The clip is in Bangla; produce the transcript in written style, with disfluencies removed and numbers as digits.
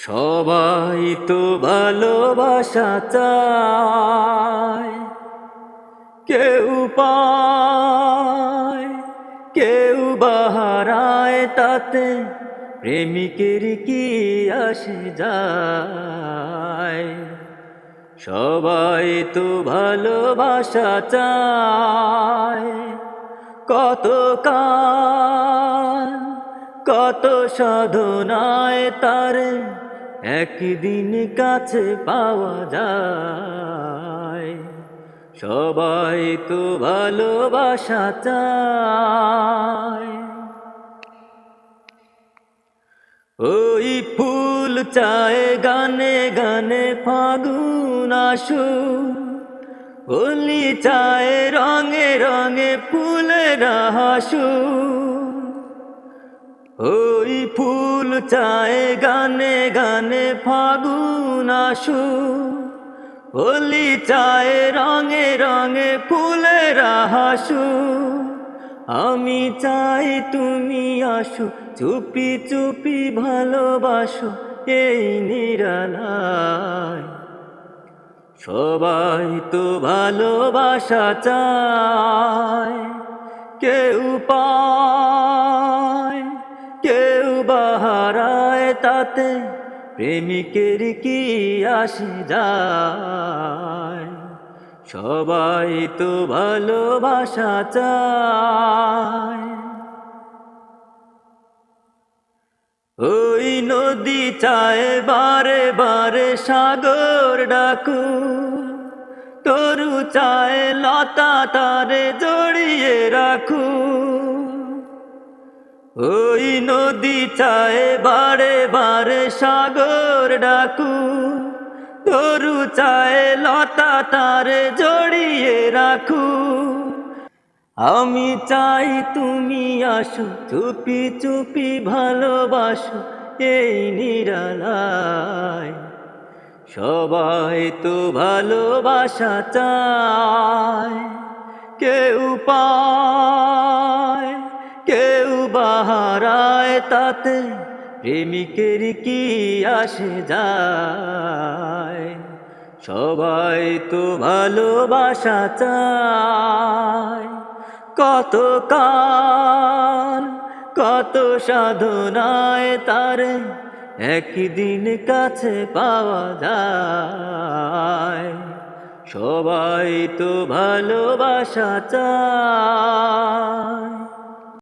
সবাই তো ভালোবাসা চায়, কেউ পায় কেউ বাহারায়, তাতে প্রেমিকের কি আসে যায়। সবাই তো ভালোবাসা চায়, কত কাল কত সাধনায় তার একদিন কাছে পাওয়া যায়। সবাই তো ভালোবাসা চায়। ওই ফুল চায় গানে গানে ফাগুন আসুক, হোলি চায় রঙে রঙে ফুলের হাসুক। ওই ফুল চায় গানে গানে ফাগুন আসুক, হোলি চায় রঙে রঙে ফুলের হাসুক। আমি চাই তুমি আসো, চুপি চুপি ভালোবাসো এই নিরালায়। সবাই তো ভালোবাসা চায়, কেউ পায় কেউ বাহারায়, তাতে প্রেমিকের কি আসে যায়। সবাই তো ভালোবাসা চায়। ওই নদী চায় বারে বারে সাগর ডাকু, তরু চায় লতা তারে জড়িয়ে রাখু। ওই নদী চায় বারে বারে সাগর ডাকু, তরু চায় লতা তারে জড়িয়ে রাখু। আমি চাই তুমি আসো, চুপি চুপি ভালোবাসো এই নিরালায়। সবাই তো ভালোবাসা চায়, কেউ পায় কেউ বাহারায়, তাতে প্রেমিকের কি আসে যায়। সবাই তো ভালোবাসা চায়, কত কাল কত সাধনায় তার একদিন কাছে পাওয়া যায়। সবাই তো ভালোবাসা চায়।